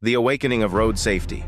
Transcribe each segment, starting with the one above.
The awakening of road safety.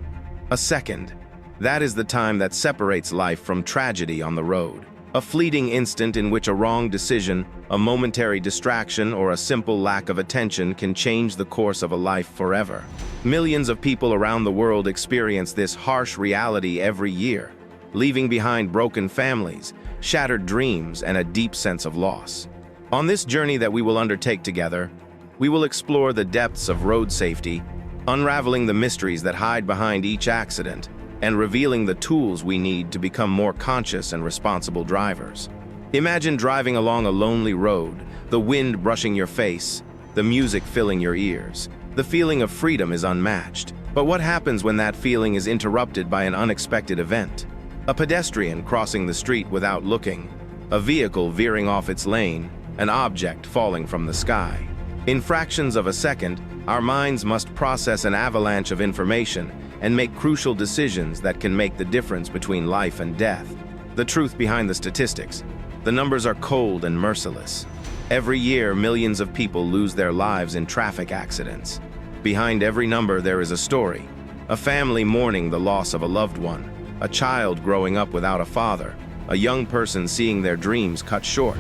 A second. That is the time that separates life from tragedy on the road. A fleeting instant in which a wrong decision, a momentary distraction, or a simple lack of attention can change the course of a life forever. Millions of people around the world experience this harsh reality every year, leaving behind broken families, shattered dreams, and a deep sense of loss. On this journey that we will undertake together, we will explore the depths of road safety, unraveling the mysteries that hide behind each accident, and revealing the tools we need to become more conscious and responsible drivers. Imagine driving along a lonely road, the wind brushing your face, the music filling your ears. The feeling of freedom is unmatched. But what happens when that feeling is interrupted by an unexpected event? A pedestrian crossing the street without looking, a vehicle veering off its lane, an object falling from the sky. In fractions of a second, our minds must process an avalanche of information and make crucial decisions that can make the difference between life and death. The truth behind the statistics. The numbers are cold and merciless. Every year, millions of people lose their lives in traffic accidents. Behind every number, there is a story. A family mourning the loss of a loved one, a child growing up without a father, a young person seeing their dreams cut short.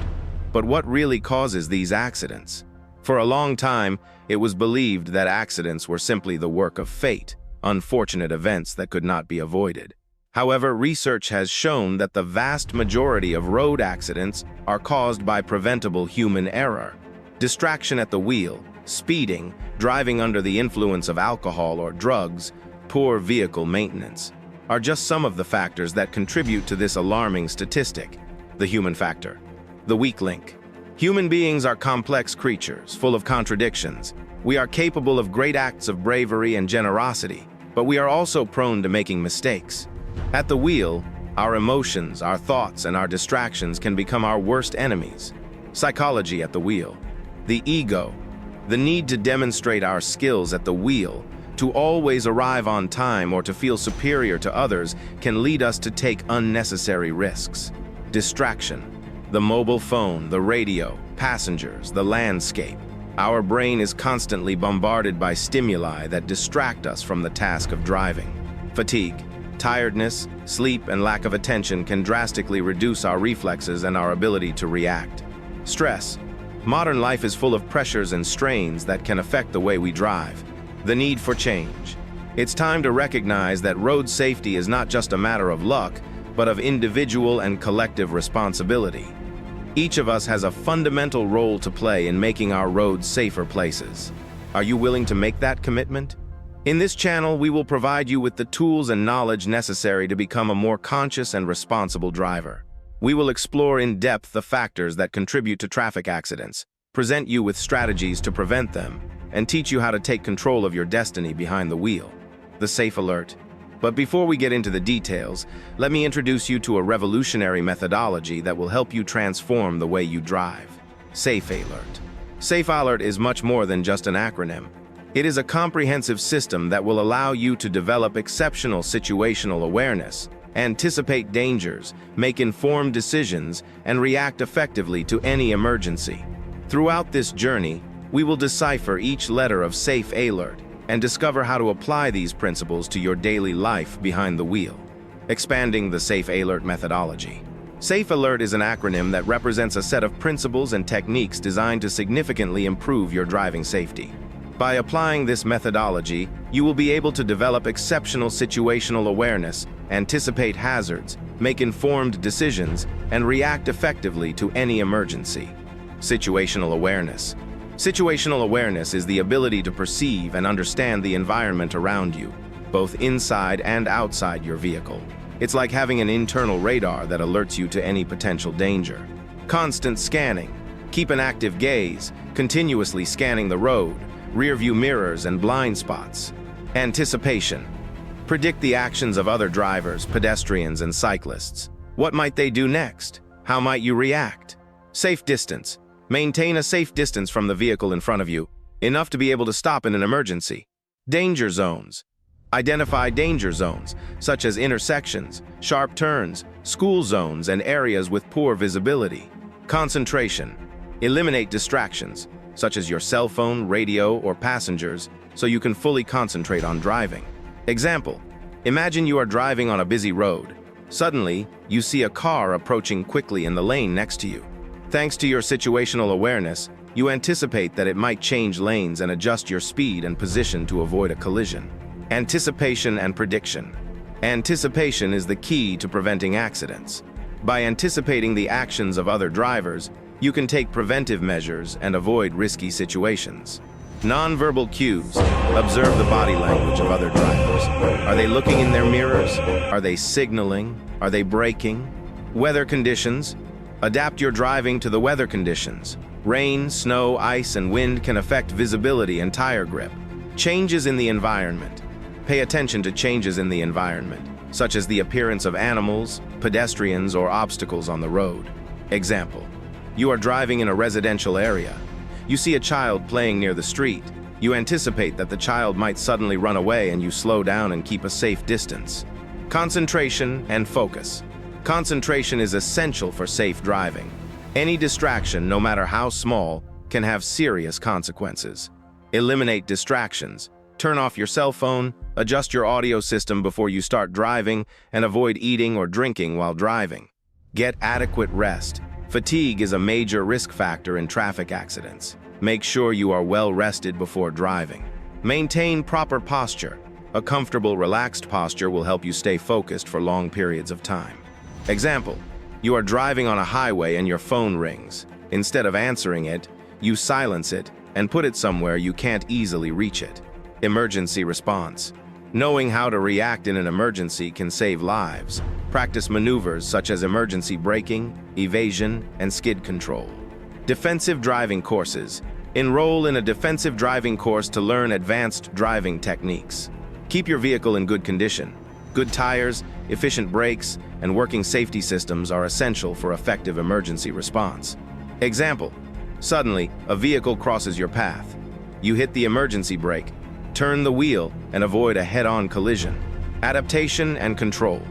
But what really causes these accidents? For a long time, it was believed that accidents were simply the work of fate, unfortunate events that could not be avoided. However, research has shown that the vast majority of road accidents are caused by preventable human error. Distraction at the wheel, speeding, driving under the influence of alcohol or drugs, poor vehicle maintenance, are just some of the factors that contribute to this alarming statistic. The human factor. The weak link. Human beings are complex creatures, full of contradictions. We are capable of great acts of bravery and generosity, but we are also prone to making mistakes. At the wheel, our emotions, our thoughts, and our distractions can become our worst enemies. Psychology at the wheel. The ego. The need to demonstrate our skills at the wheel, to always arrive on time or to feel superior to others, can lead us to take unnecessary risks. Distraction. The mobile phone, the radio, passengers, the landscape. Our brain is constantly bombarded by stimuli that distract us from the task of driving. Fatigue, tiredness, sleep, and lack of attention can drastically reduce our reflexes and our ability to react. Stress. Modern life is full of pressures and strains that can affect the way we drive. The need for change. It's time to recognize that road safety is not just a matter of luck, but of individual and collective responsibility. Each of us has a fundamental role to play in making our roads safer places. Are you willing to make that commitment? In this channel, we will provide you with the tools and knowledge necessary to become a more conscious and responsible driver. We will explore in depth the factors that contribute to traffic accidents, present you with strategies to prevent them, and teach you how to take control of your destiny behind the wheel. The Safe Alert. But before we get into the details, let me introduce you to a revolutionary methodology that will help you transform the way you drive. Safe Alert. Safe Alert is much more than just an acronym. It is a comprehensive system that will allow you to develop exceptional situational awareness, anticipate dangers, make informed decisions, and react effectively to any emergency. Throughout this journey, we will decipher each letter of Safe Alert and discover how to apply these principles to your daily life behind the wheel. Expanding the Safe Alert methodology. Safe Alert is an acronym that represents a set of principles and techniques designed to significantly improve your driving safety. By applying this methodology, you will be able to develop exceptional situational awareness, anticipate hazards, make informed decisions, and react effectively to any emergency. Situational awareness. Situational awareness is the ability to perceive and understand the environment around you, both inside and outside your vehicle. It's like having an internal radar that alerts you to any potential danger. Constant scanning. Keep an active gaze, continuously scanning the road, rearview mirrors, and blind spots. Anticipation. Predict the actions of other drivers, pedestrians, and cyclists. What might they do next? How might you react? Safe distance. Maintain a safe distance from the vehicle in front of you, enough to be able to stop in an emergency. Danger zones. Identify danger zones, such as intersections, sharp turns, school zones, and areas with poor visibility. Concentration. Eliminate distractions. such as your cell phone, radio, or passengers, so you can fully concentrate on driving. Example: imagine you are driving on a busy road. Suddenly, you see a car approaching quickly in the lane next to you. Thanks to your situational awareness, you anticipate that it might change lanes and adjust your speed and position to avoid a collision. Anticipation and prediction. Anticipation is the key to preventing accidents. By anticipating the actions of other drivers, you can take preventive measures and avoid risky situations. Nonverbal cues. Observe the body language of other drivers. Are they looking in their mirrors? Are they signaling? Are they braking? Weather conditions. Adapt your driving to the weather conditions. Rain, snow, ice, and wind can affect visibility and tire grip. Changes in the environment. Pay attention to changes in the environment, such as the appearance of animals, pedestrians, or obstacles on the road. Example: you are driving in a residential area. You see a child playing near the street. You anticipate that the child might suddenly run away and you slow down and keep a safe distance. Concentration and focus. Concentration is essential for safe driving. Any distraction, no matter how small, can have serious consequences. Eliminate distractions. Turn off your cell phone, adjust your audio system before you start driving, and avoid eating or drinking while driving. Get adequate rest. Fatigue is a major risk factor in traffic accidents. Make sure you are well rested before driving. Maintain proper posture. A comfortable, relaxed posture will help you stay focused for long periods of time. Example: you are driving on a highway and your phone rings. Instead of answering it, you silence it and put it somewhere you can't easily reach it. Emergency response. Knowing how to react in an emergency can save lives. Practice maneuvers such as emergency braking, evasion, and skid control. Defensive driving courses. Enroll in a defensive driving course to learn advanced driving techniques. Keep your vehicle in good condition. Good tires, efficient brakes, and working safety systems are essential for effective emergency response. Example: suddenly, a vehicle crosses your path. You hit the emergency brake, turn the wheel, and avoid a head-on collision. Adaptation and control.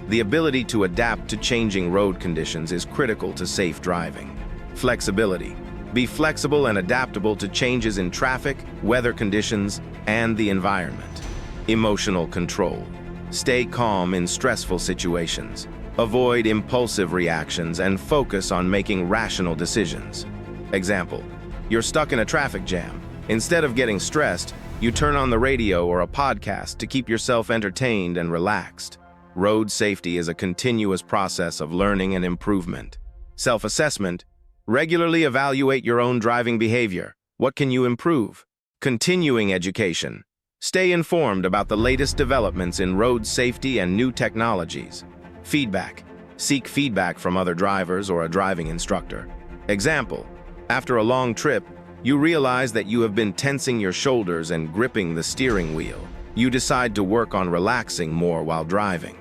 The ability to adapt to changing road conditions is critical to safe driving. Flexibility. Be flexible and adaptable to changes in traffic, weather conditions, and the environment. Emotional control. Stay calm in stressful situations. Avoid impulsive reactions and focus on making rational decisions. Example: you're stuck in a traffic jam. Instead of getting stressed, you turn on the radio or a podcast to keep yourself entertained and relaxed. Road safety is a continuous process of learning and improvement. Self-assessment. Regularly evaluate your own driving behavior. What can you improve? Continuing education. Stay informed about the latest developments in road safety and new technologies. Feedback. Seek feedback from other drivers or a driving instructor. Example: after a long trip, you realize that you have been tensing your shoulders and gripping the steering wheel. You decide to work on relaxing more while driving.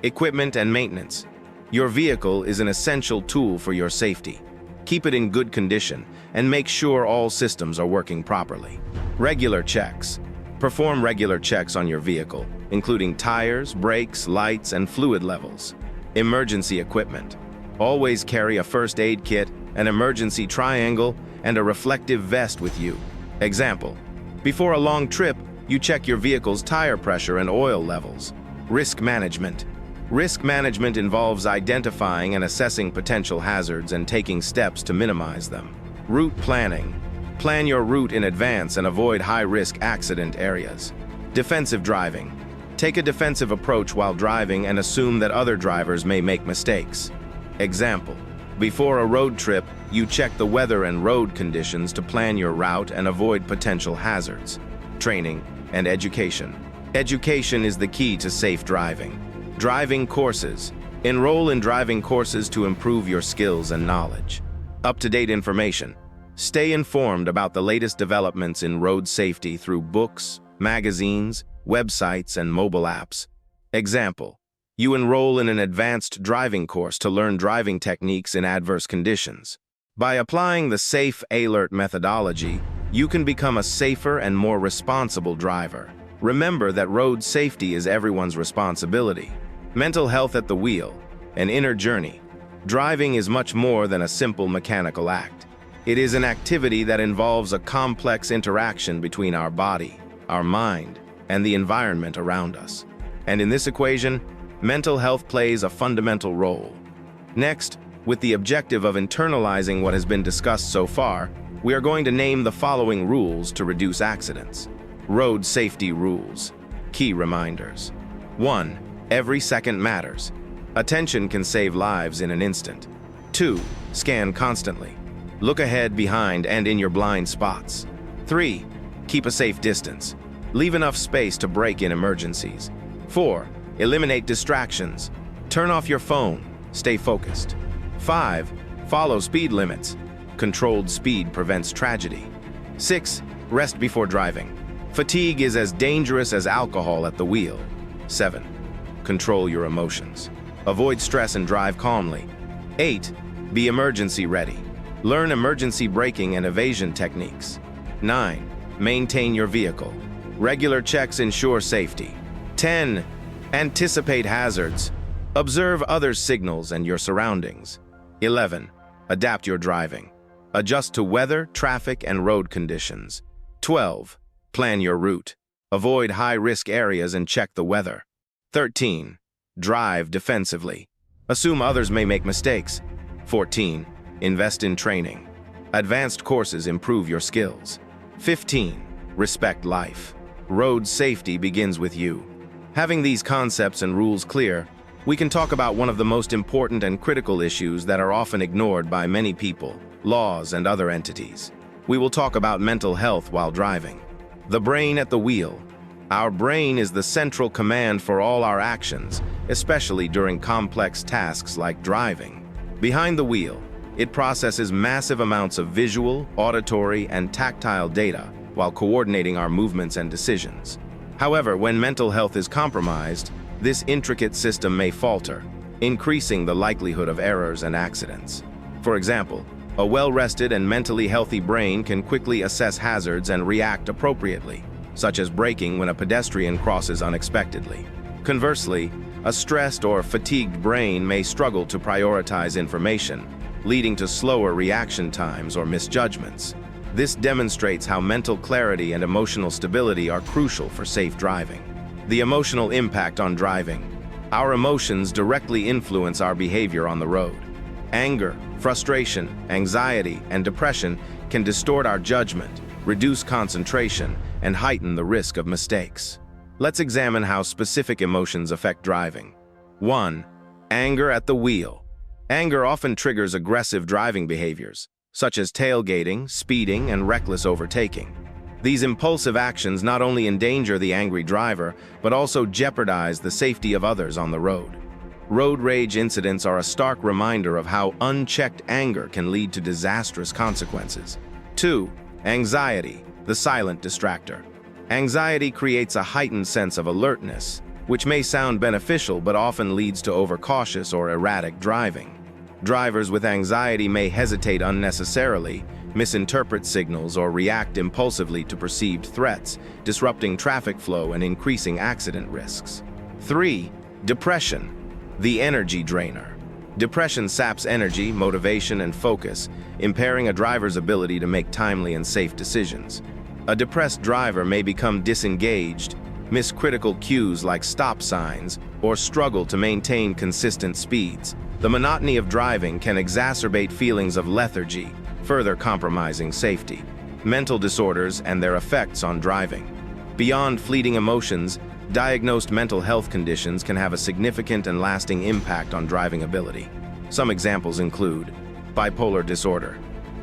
Equipment and maintenance. Your vehicle is an essential tool for your safety. Keep it in good condition and make sure all systems are working properly. Regular checks. Perform regular checks on your vehicle, including tires, brakes, lights, and fluid levels. Emergency equipment. Always carry a first aid kit, an emergency triangle, and a reflective vest with you. Example: before a long trip, you check your vehicle's tire pressure and oil levels. Risk management. Risk management involves identifying and assessing potential hazards and taking steps to minimize them. Route planning. Plan your route in advance and avoid high-risk accident areas. Defensive driving. Take a defensive approach while driving and assume that other drivers may make mistakes. Example: before a road trip, you check the weather and road conditions to plan your route and avoid potential hazards. Training and education. Education is the key to safe driving. Driving courses. Enroll in driving courses to improve your skills and knowledge. Up-to-date information. Stay informed about the latest developments in road safety through books, magazines, websites, and mobile apps. Example: you enroll in an advanced driving course to learn driving techniques in adverse conditions. By applying the SAFE alert methodology, you can become a safer and more responsible driver. Remember that road safety is everyone's responsibility. Mental health at the wheel, an inner journey. Driving is much more than a simple mechanical act. It is an activity that involves a complex interaction between our body, our mind, and the environment around us. And in this equation, mental health plays a fundamental role. Next, with the objective of internalizing what has been discussed so far, we are going to name the following rules to reduce accidents. Road safety rules. Key reminders. 1. Every second matters. Attention can save lives in an instant. 2. Scan constantly. Look ahead, behind, and in your blind spots. 3. Keep a safe distance. Leave enough space to brake in emergencies. 4. Eliminate distractions. Turn off your phone. Stay focused. 5. Follow speed limits. Controlled speed prevents tragedy. 6. Rest before driving. Fatigue is as dangerous as alcohol at the wheel. 7. Control your emotions. Avoid stress and drive calmly. 8. Be emergency ready. Learn emergency braking and evasion techniques. 9. Maintain your vehicle. Regular checks ensure safety. 10. Anticipate hazards. Observe others' signals and your surroundings. 11. Adapt your driving. Adjust to weather, traffic, and road conditions. 12. Plan your route. Avoid high-risk areas and check the weather. 13. Drive defensively. Assume others may make mistakes. 14. Invest in training. Advanced courses improve your skills. 15. Respect life. Road safety begins with you. Having these concepts and rules clear, we can talk about one of the most important and critical issues that are often ignored by many people, laws, and other entities. We will talk about mental health while driving. The brain at the wheel. Our brain is the central command for all our actions, especially during complex tasks like driving. Behind the wheel, it processes massive amounts of visual, auditory, and tactile data while coordinating our movements and decisions. However, when mental health is compromised, this intricate system may falter, increasing the likelihood of errors and accidents. For example, a well-rested and mentally healthy brain can quickly assess hazards and react appropriately, such as braking when a pedestrian crosses unexpectedly. Conversely, a stressed or fatigued brain may struggle to prioritize information, leading to slower reaction times or misjudgments. This demonstrates how mental clarity and emotional stability are crucial for safe driving. The emotional impact on driving. Our emotions directly influence our behavior on the road. Anger, frustration, anxiety, and depression can distort our judgment, reduce concentration, and heighten the risk of mistakes. Let's examine how specific emotions affect driving. 1. Anger at the wheel. Anger often triggers aggressive driving behaviors, such as tailgating, speeding, and reckless overtaking. These impulsive actions not only endanger the angry driver, but also jeopardize the safety of others on the road. Road rage incidents are a stark reminder of how unchecked anger can lead to disastrous consequences. 2. Anxiety, the silent distractor. Anxiety creates a heightened sense of alertness, which may sound beneficial but often leads to overcautious or erratic driving. Drivers with anxiety may hesitate unnecessarily, misinterpret signals, or react impulsively to perceived threats, disrupting traffic flow and increasing accident risks. 3. Depression, the energy drainer. Depression saps energy, motivation, and focus, impairing a driver's ability to make timely and safe decisions. A depressed driver may become disengaged, miss critical cues like stop signs, or struggle to maintain consistent speeds. The monotony of driving can exacerbate feelings of lethargy, further compromising safety. Mental disorders and their effects on driving. Beyond fleeting emotions, diagnosed mental health conditions can have a significant and lasting impact on driving ability. Some examples include bipolar disorder.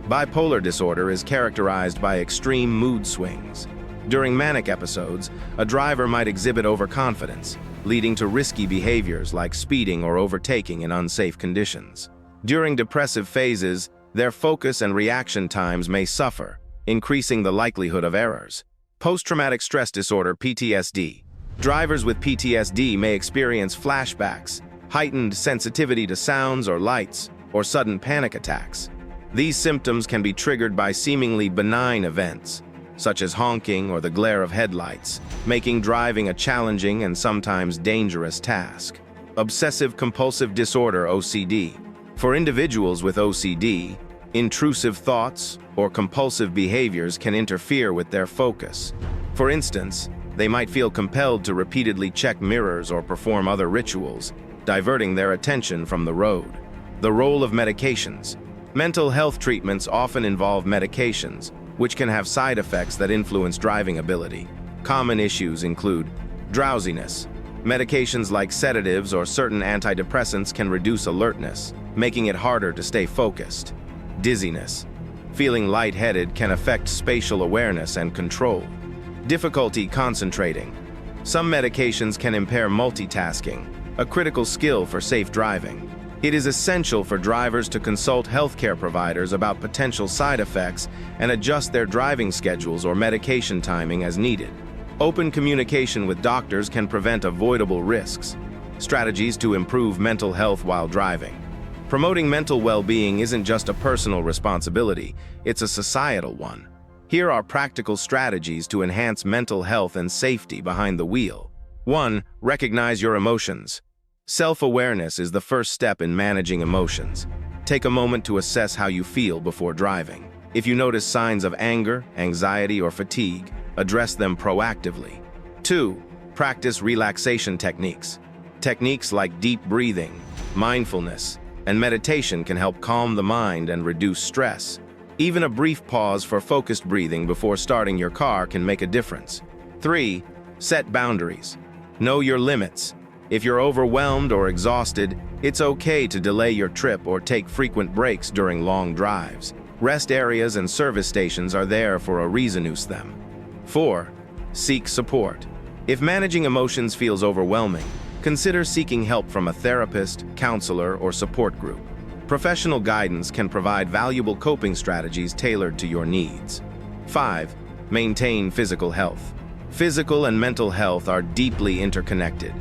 Bipolar disorder is characterized by extreme mood swings. During manic episodes, a driver might exhibit overconfidence, leading to risky behaviors like speeding or overtaking in unsafe conditions. During depressive phases, their focus and reaction times may suffer, increasing the likelihood of errors. Post-traumatic stress disorder (PTSD). Drivers with PTSD may experience flashbacks, heightened sensitivity to sounds or lights, or sudden panic attacks. These symptoms can be triggered by seemingly benign events, such as honking or the glare of headlights, making driving a challenging and sometimes dangerous task. Obsessive-compulsive disorder (OCD). For individuals with OCD, Intrusive thoughts or compulsive behaviors can interfere with their focus. For instance, they might feel compelled to repeatedly check mirrors or perform other rituals, diverting their attention from the road. The role of medications. Mental health treatments often involve medications, which can have side effects that influence driving ability. Common issues include drowsiness. Medications like sedatives or certain antidepressants can reduce alertness, making it harder to stay focused. Dizziness. Feeling lightheaded can affect spatial awareness and control. Difficulty concentrating. Some medications can impair multitasking, a critical skill for safe driving. It is essential for drivers to consult healthcare providers about potential side effects and adjust their driving schedules or medication timing as needed. Open communication with doctors can prevent avoidable risks. Strategies to improve mental health while driving. Promoting mental well-being isn't just a personal responsibility, it's a societal one. Here are practical strategies to enhance mental health and safety behind the wheel. 1. Recognize your emotions. Self-awareness is the first step in managing emotions. Take a moment to assess how you feel before driving. If you notice signs of anger, anxiety, or fatigue, address them proactively. 2. Practice relaxation techniques. Techniques like deep breathing, mindfulness, and meditation can help calm the mind and reduce stress. Even a brief pause for focused breathing before starting your car can make a difference. 3. Set boundaries. Know your limits. If you're overwhelmed or exhausted, it's okay to delay your trip or take frequent breaks during long drives. Rest areas and service stations are there for a reason. Use them. 4. Seek support. If managing emotions feels overwhelming, consider seeking help from a therapist, counselor, or support group. Professional guidance can provide valuable coping strategies tailored to your needs. 5. Maintain physical health. Physical and mental health are deeply interconnected.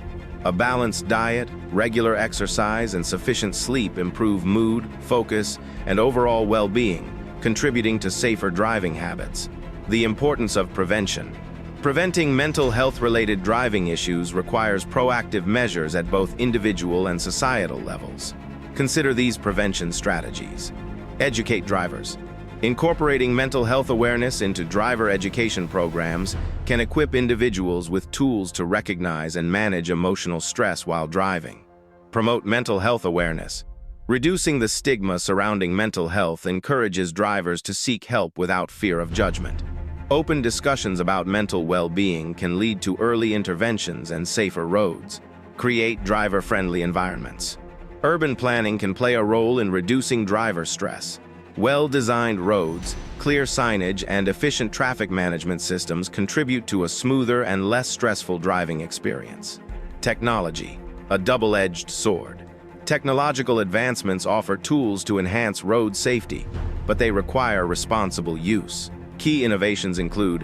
A balanced diet, regular exercise, and sufficient sleep improve mood, focus, and overall well-being, contributing to safer driving habits. The importance of prevention. Preventing mental health-related driving issues requires proactive measures at both individual and societal levels. Consider these prevention strategies. Educate drivers. Incorporating mental health awareness into driver education programs can equip individuals with tools to recognize and manage emotional stress while driving. Promote mental health awareness. Reducing the stigma surrounding mental health encourages drivers to seek help without fear of judgment. Open discussions about mental well-being can lead to early interventions and safer roads. Create driver-friendly environments. Urban planning can play a role in reducing driver stress. Well-designed roads, clear signage, and efficient traffic management systems contribute to a smoother and less stressful driving experience. Technology, a double-edged sword. Technological advancements offer tools to enhance road safety, but they require responsible use. Key innovations include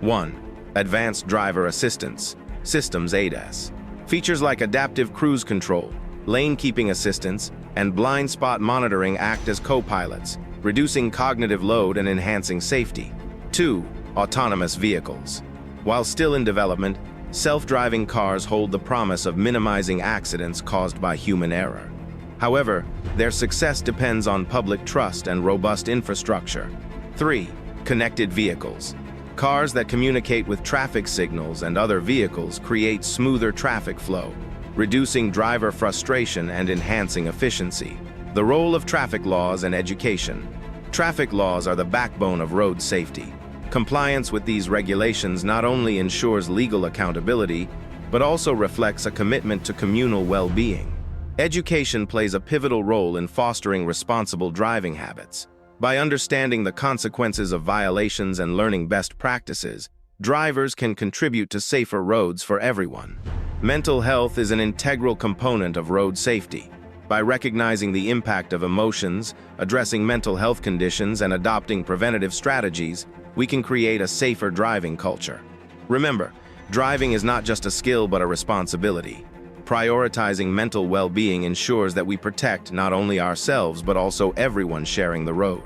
1. Advanced driver assistance systems ADAS. Features like adaptive cruise control, lane keeping assistance, and blind spot monitoring act as co-pilots, reducing cognitive load and enhancing safety. 2. Autonomous vehicles. While still in development, self-driving cars hold the promise of minimizing accidents caused by human error. However, their success depends on public trust and robust infrastructure. 3. Connected vehicles. Cars that communicate with traffic signals and other vehicles create smoother traffic flow, reducing driver frustration and enhancing efficiency. The role of traffic laws and education. Traffic laws are the backbone of road safety. Compliance with these regulations not only ensures legal accountability, but also reflects a commitment to communal well-being. Education plays a pivotal role in fostering responsible driving habits. By understanding the consequences of violations and learning best practices, drivers can contribute to safer roads for everyone. Mental health is an integral component of road safety. By recognizing the impact of emotions, addressing mental health conditions, and adopting preventative strategies, we can create a safer driving culture. Remember, driving is not just a skill but a responsibility. Prioritizing mental well-being ensures that we protect not only ourselves but also everyone sharing the road.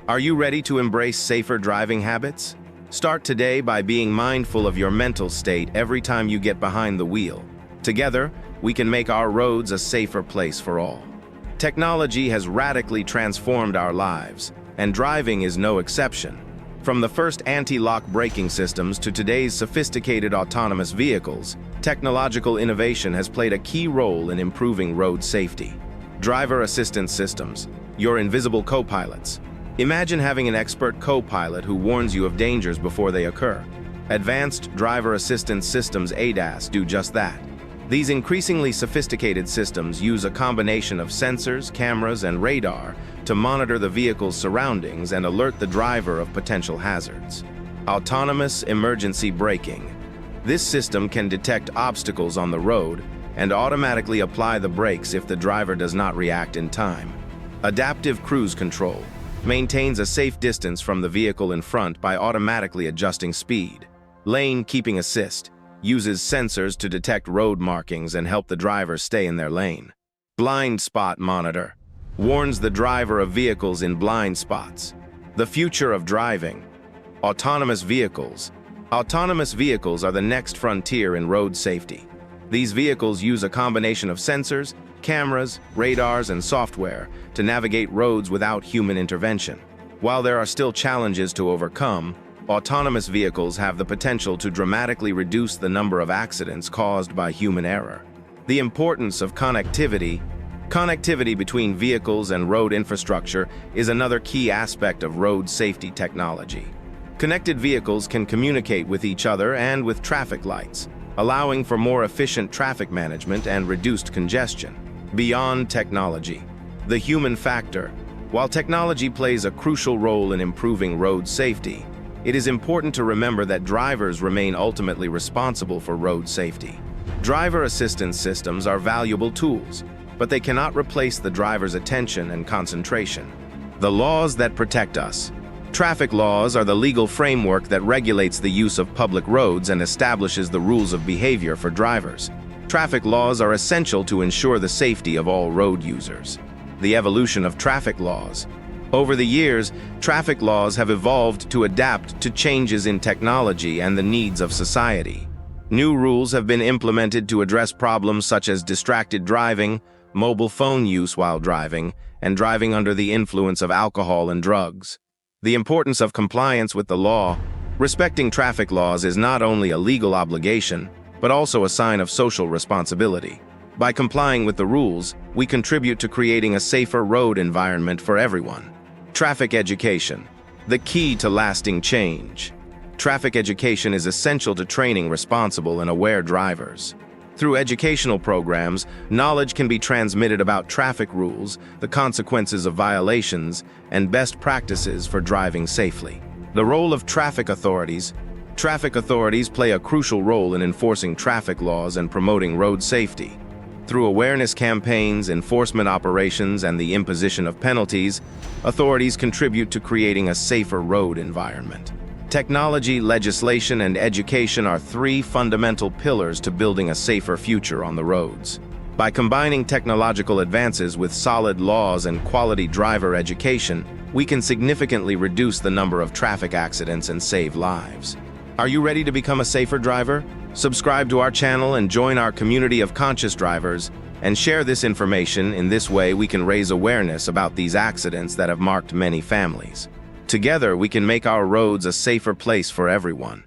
Are you ready to embrace safer driving habits? Start today by being mindful of your mental state every time you get behind the wheel. Together, we can make our roads a safer place for all. Technology has radically transformed our lives, and driving is no exception. From the first anti-lock braking systems to today's sophisticated autonomous vehicles, technological innovation has played a key role in improving road safety. Driver assistance systems, your invisible co-pilots. Imagine having an expert co-pilot who warns you of dangers before they occur. Advanced driver assistance systems (ADAS) do just that. These increasingly sophisticated systems use a combination of sensors, cameras, and radar to monitor the vehicle's surroundings and alert the driver of potential hazards. Autonomous emergency braking. This system can detect obstacles on the road and automatically apply the brakes if the driver does not react in time. Adaptive cruise control maintains a safe distance from the vehicle in front by automatically adjusting speed. Lane keeping assist uses sensors to detect road markings and help the driver stay in their lane. Blind spot monitor warns the driver of vehicles in blind spots. The future of driving. Autonomous vehicles. Autonomous vehicles are the next frontier in road safety. These vehicles use a combination of sensors, cameras, radars, and software to navigate roads without human intervention. While there are still challenges to overcome, autonomous vehicles have the potential to dramatically reduce the number of accidents caused by human error. The importance of connectivity. Connectivity between vehicles and road infrastructure is another key aspect of road safety technology. Connected vehicles can communicate with each other and with traffic lights, allowing for more efficient traffic management and reduced congestion. Beyond technology, the human factor. While technology plays a crucial role in improving road safety, it is important to remember that drivers remain ultimately responsible for road safety. Driver assistance systems are valuable tools, but they cannot replace the driver's attention and concentration. The laws that protect us. Traffic laws are the legal framework that regulates the use of public roads and establishes the rules of behavior for drivers. Traffic laws are essential to ensure the safety of all road users. The evolution of traffic laws. Over the years, traffic laws have evolved to adapt to changes in technology and the needs of society. New rules have been implemented to address problems such as distracted driving, mobile phone use while driving, and driving under the influence of alcohol and drugs. The importance of compliance with the law. Respecting traffic laws is not only a legal obligation, but also a sign of social responsibility. By complying with the rules, we contribute to creating a safer road environment for everyone. Traffic education, the key to lasting change. Traffic education is essential to training responsible and aware drivers. Through educational programs, knowledge can be transmitted about traffic rules, the consequences of violations, and best practices for driving safely. The role of traffic authorities. Traffic authorities play a crucial role in enforcing traffic laws and promoting road safety. Through awareness campaigns, enforcement operations, and the imposition of penalties, authorities contribute to creating a safer road environment. Technology, legislation, and education are three fundamental pillars to building a safer future on the roads. By combining technological advances with solid laws and quality driver education, we can significantly reduce the number of traffic accidents and save lives. Are you ready to become a safer driver? Subscribe to our channel and join our community of conscious drivers, and share this information. In this way, we can raise awareness about these accidents that have marked many families. Together, we can make our roads a safer place for everyone.